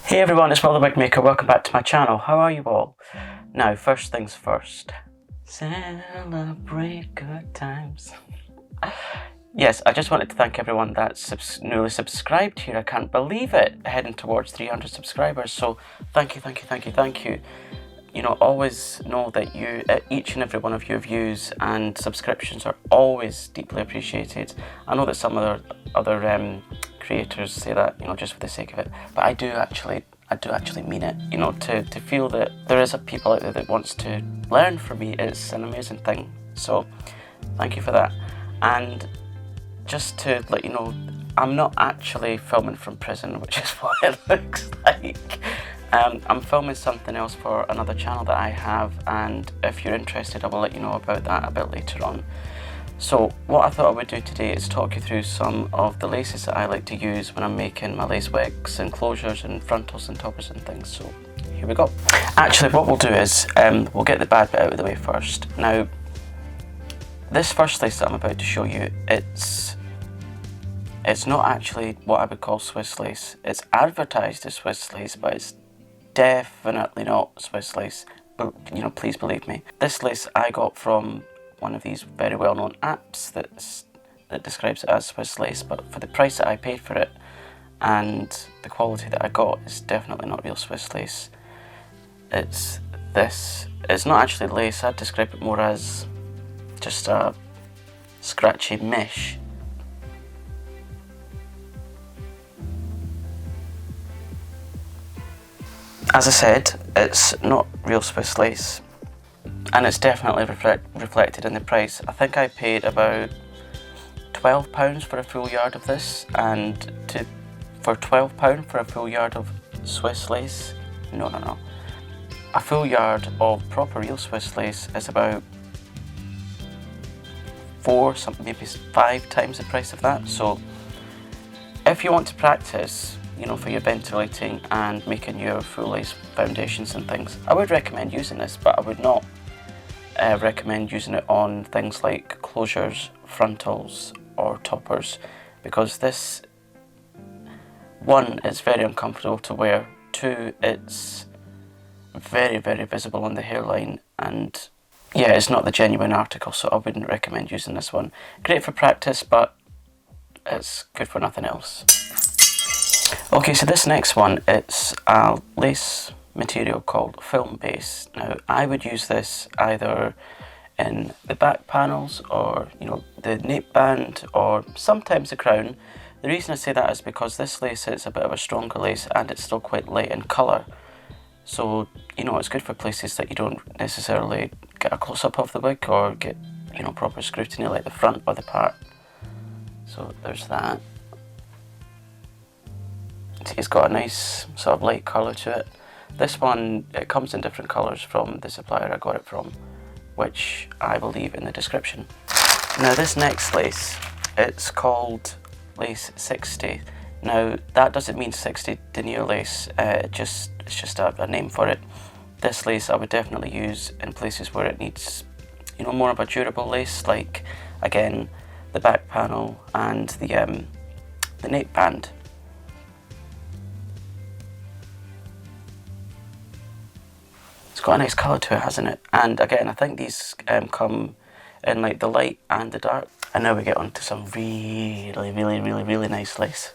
Hey everyone, it's Will the Wig Maker. Welcome back to my channel. How are you all? Now, first things first. Celebrate good times. Yes, I just wanted to thank everyone that's newly subscribed here. I can't believe it, heading towards 300 subscribers. So thank you. You know, always know that each and every one of your views and subscriptions are always deeply appreciated. I know that some other creators say that, you know, just for the sake of it, but I do actually mean it. You know, to feel that there is a people out there that wants to learn from me is an amazing thing. So thank you for that. And just to let you know, I'm not actually filming from prison, which is what it looks like. I'm filming something else for another channel that I have, and if you're interested, I will let you know about that a bit later on. So what I thought I would do today is talk you through some of the laces that I like to use when I'm making my lace wigs and closures and frontals and toppers and things. So here we go. Actually, what we'll do is we'll get the bad bit out of the way first. Now, this first lace that I'm about to show you, it's not actually what I would call Swiss lace. It's advertised as Swiss lace, but it's definitely not Swiss lace. But, you know, please believe me. This lace I got from one of these very well-known apps that describes it as Swiss lace, but for the price that I paid for it and the quality that I got, it's definitely not real Swiss lace. It's not actually lace. I'd describe it more as just a scratchy mesh. As I said, it's not real Swiss lace, and it's definitely reflected in the price. I think I paid about £12 for a full yard of this, and for £12 for a full yard of Swiss lace, no. A full yard of proper real Swiss lace is about maybe 5 times the price of that. So if you want to practice, you know, for your ventilating and making your full lace foundations and things, I would recommend using this, but I would not recommend using it on things like closures, frontals or toppers, because this, one, it's very uncomfortable to wear, two, it's very visible on the hairline, and yeah, it's not the genuine article, so I wouldn't recommend using this one. Great for practice, but it's good for nothing else. Okay, so this next one, it's a lace material called film base. Now, I would use this either in the back panels or, you know, the nape band or sometimes the crown. The reason I say that is because this lace is a bit of a stronger lace and it's still quite light in colour. So, you know, it's good for places that you don't necessarily get a close-up of the wig or get, you know, proper scrutiny like the front or the part. So there's that. It's got a nice sort of light colour to it. This one, it comes in different colours from the supplier I got it from, which I will leave in the description. Now this next lace, it's called Lace 60. Now that doesn't mean 60 Denier Lace, it's just a name for it. This lace I would definitely use in places where it needs, you know, more of a durable lace, like, again, the back panel and the nape band. It's got a nice colour to it, hasn't it? And again, I think these come in like the light and the dark. And now we get on to some really nice lace.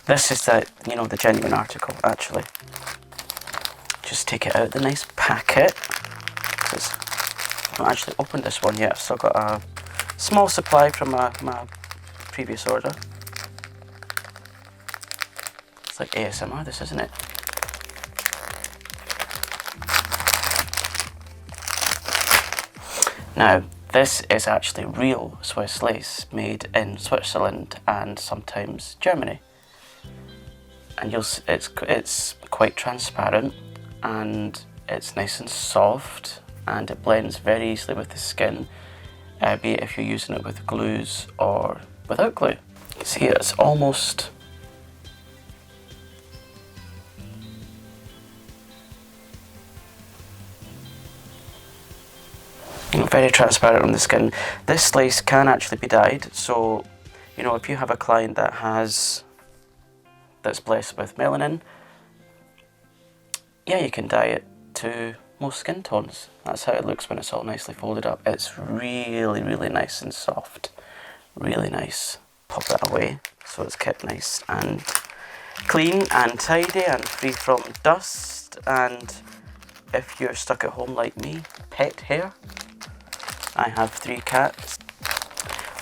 This is the, you know, the genuine article, actually. Just take it out the nice packet. I've not actually opened this one yet. I've still got a small supply from my previous order. It's like ASMR, this, isn't it? Now, this is actually real Swiss lace made in Switzerland and sometimes Germany. And it's quite transparent and it's nice and soft and it blends very easily with the skin, be it if you're using it with glues or without glue. You see, it's almost very transparent on the skin. This lace can actually be dyed, so, you know, if you have a client that's blessed with melanin, yeah, you can dye it to most skin tones. That's how it looks when it's all nicely folded up. It's really, really nice and soft. Really nice. Pop that away so it's kept nice and clean and tidy and free from dust. And if you're stuck at home like me, pet hair. I have 3 cats.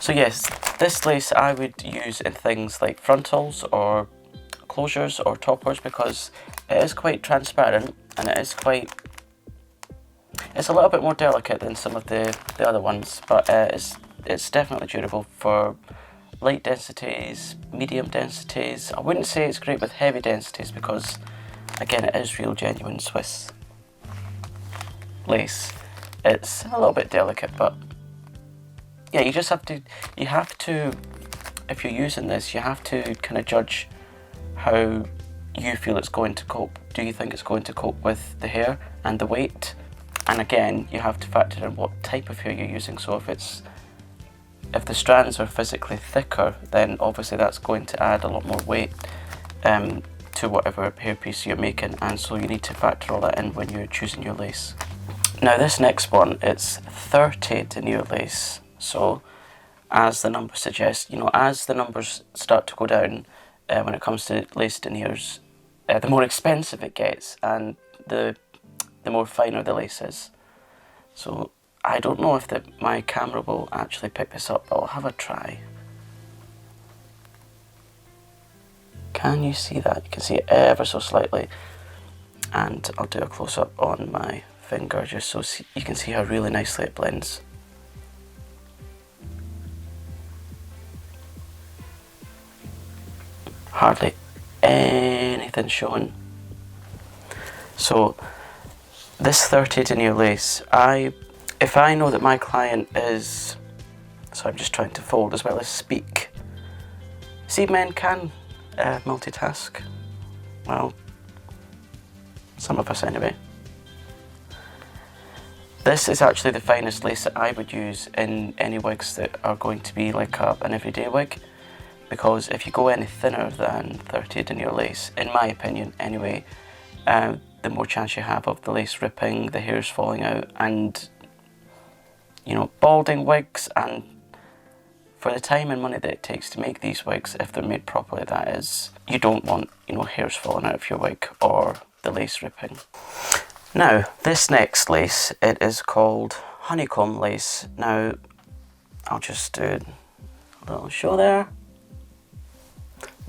So yes, this lace I would use in things like frontals or closures or toppers because it is quite transparent and it is quite... It's a little bit more delicate than some of the other ones, but it's definitely durable for light densities, medium densities. I wouldn't say it's great with heavy densities because, again, it is real genuine Swiss lace. It's a little bit delicate, but yeah, you have to, if you're using this, you have to kind of judge how you feel it's going to cope. Do you think it's going to cope with the hair and the weight? And again, you have to factor in what type of hair you're using. So if the strands are physically thicker, then obviously that's going to add a lot more weight to whatever hairpiece you're making, and so you need to factor all that in when you're choosing your lace. Now this next one, it's 30 Denier Lace. So as the number suggests, as the numbers start to go down when it comes to lace deniers, the more expensive it gets and the more finer the lace is. So I don't know if my camera will actually pick this up, but I'll have a try. Can you see that? You can see it ever so slightly. And I'll do a close-up on my finger just so you can see how really nicely it blends. Hardly anything showing. So this 30 Denier Lace, if I know that my client is, so I'm just trying to fold as well as speak. See, men can multitask. Well, some of us anyway. This is actually the finest lace that I would use in any wigs that are going to be like an everyday wig, because if you go any thinner than 30 Denier Lace, in my opinion anyway, the more chance you have of the lace ripping, the hairs falling out, and balding wigs. And for the time and money that it takes to make these wigs, if they're made properly, that is, you don't want hairs falling out of your wig or the lace ripping. Now this next lace, it is called Honeycomb Lace. Now I'll just do a little show there.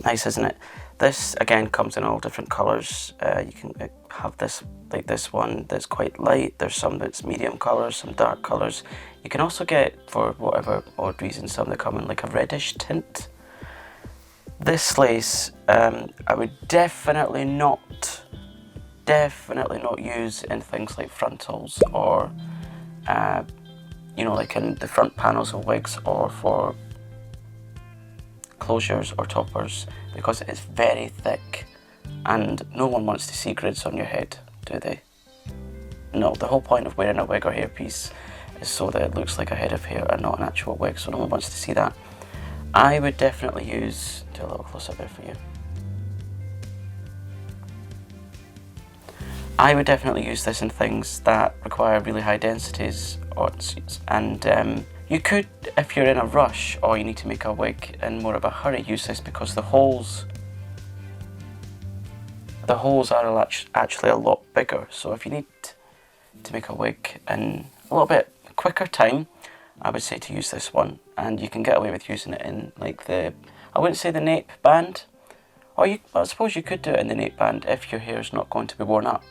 Nice, isn't it? This again comes in all different colours. You can have this, like this one, that's quite light. There's some that's medium colours, some dark colours. You can also get, for whatever odd reason, some that come in like a reddish tint. This lace, I would definitely not use in things like frontals or, like in the front panels of wigs or for closures or toppers, because it's very thick and no one wants to see grids on your head, do they? No, the whole point of wearing a wig or hairpiece is so that it looks like a head of hair and not an actual wig, so no one wants to see that. I would definitely do a little close up there for you. I would definitely use this in things that require really high densities, and you could, if you're in a rush or you need to make a wig in more of a hurry, use this because the holes are actually a lot bigger. So if you need to make a wig in a little bit quicker time, I would say to use this one, and you can get away with using it in like I wouldn't say the nape band, I suppose you could do it in the nape band if your hair is not going to be worn up,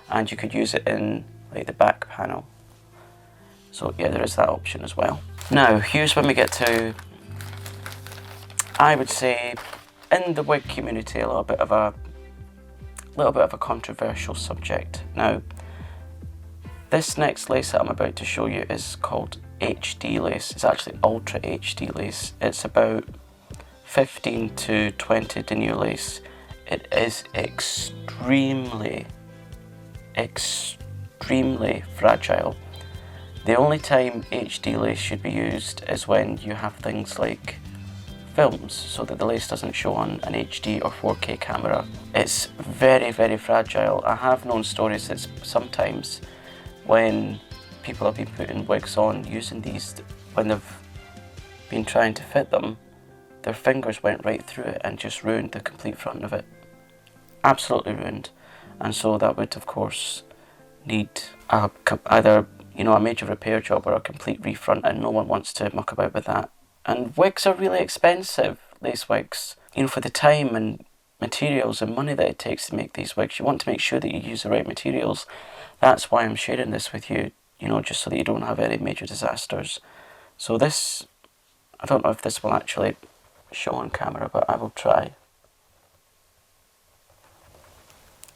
and you could use it in like the back panel. So yeah, there is that option as well. Now here's when we get to, I would say, in the wig community, a little bit of a controversial subject. Now this next lace that I'm about to show you is called HD lace. It's actually Ultra HD lace. It's about 15 to 20 Denier Lace. It is extremely fragile. The only time HD lace should be used is when you have things like films so that the lace doesn't show on an HD or 4K camera. It's very, very fragile. I have known stories that sometimes when people have been putting wigs on using these, when they've been trying to fit them, their fingers went right through it and just ruined the complete front of it. Absolutely ruined. And so that would of course need either, you know, a major repair job or a complete refront, and no one wants to muck about with that. And wigs are really expensive, lace wigs. You know, for the time and materials and money that it takes to make these wigs, you want to make sure that you use the right materials. That's why I'm sharing this with you, you know, just so that you don't have any major disasters. So this, I don't know if this will actually show on camera, but I will try.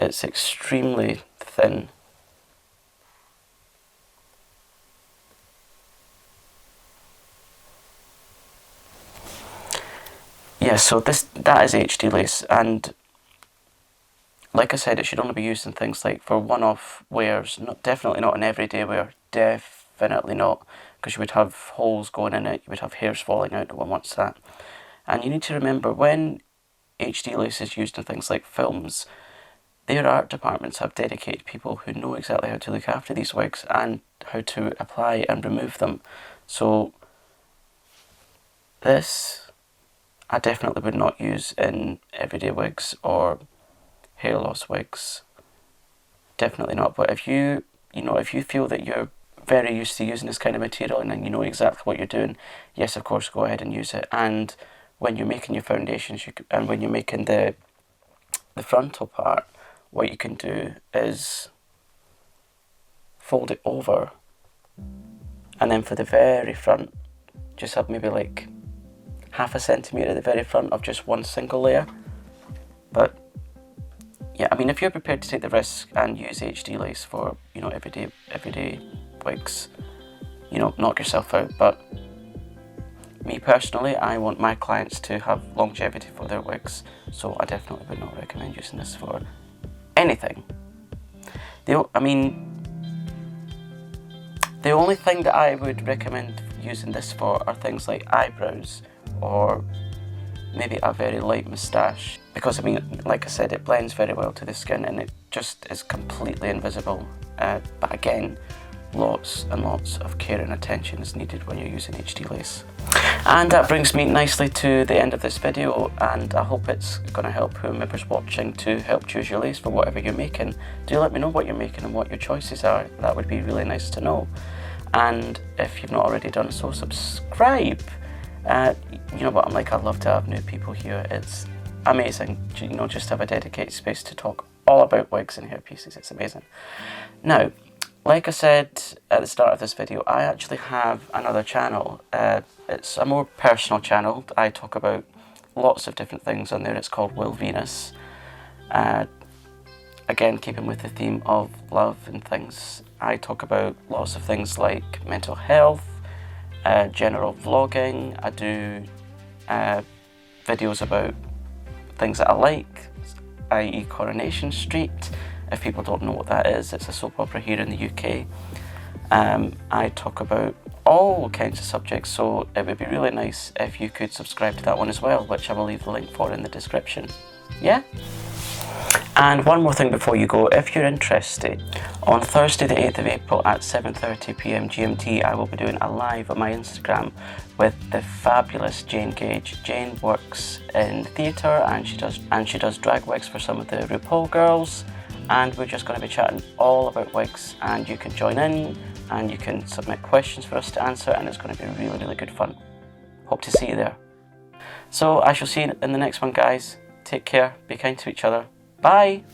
It's extremely thin. Yeah, so that is HD lace, and like I said, it should only be used in things like for one-off wears, definitely not in everyday wear, definitely not, because you would have holes going in it, you would have hairs falling out, no one wants that. And you need to remember, when HD lace is used in things like films, their art departments have dedicated people who know exactly how to look after these wigs and how to apply and remove them. So this, I definitely would not use in everyday wigs or hair loss wigs. Definitely not. But if you feel that you're very used to using this kind of material and you know exactly what you're doing, yes, of course, go ahead and use it. And when you're making your foundations, and when you're making the frontal part, what you can do is fold it over, and then for the very front, just have maybe like half a centimetre at the very front of just one single layer. But yeah, I mean, if you're prepared to take the risk and use HD lace for, you know, everyday wigs, you know, knock yourself out. But me personally, I want my clients to have longevity for their wigs, so I definitely would not recommend using this for anything. The only thing that I would recommend using this for are things like eyebrows or maybe a very light moustache, because I mean, like I said, it blends very well to the skin and it just is completely invisible. But again, lots and lots of care and attention is needed when you're using HD lace. And that brings me nicely to the end of this video, and I hope it's going to help whomever's watching to help choose your lace for whatever you're making. Do let me know what you're making and what your choices are. That would be really nice to know. And if you've not already done so, subscribe. You know what I'm like, I love to have new people here. It's amazing, you know, just to have a dedicated space to talk all about wigs and hairpieces. It's amazing. Now, like I said at the start of this video, I actually have another channel. It's a more personal channel. I talk about lots of different things on there. It's called Will Venus. Again, keeping with the theme of love and things. I talk about lots of things like mental health, general vlogging. I do videos about things that I like, i.e. Coronation Street. If people don't know what that is, it's a soap opera here in the UK. I talk about all kinds of subjects, so it would be really nice if you could subscribe to that one as well, which I will leave the link for in the description. Yeah? And one more thing before you go, if you're interested, on Thursday the 8th of April at 7:30 PM GMT, I will be doing a live on my Instagram with the fabulous Jane Gage. Jane works in theatre and she does drag wigs for some of the RuPaul girls, and we're just going to be chatting all about wigs, and you can join in and you can submit questions for us to answer, and it's going to be really, really good fun. Hope to see you there. So I shall see you in the next one, guys. Take care, be kind to each other. Bye!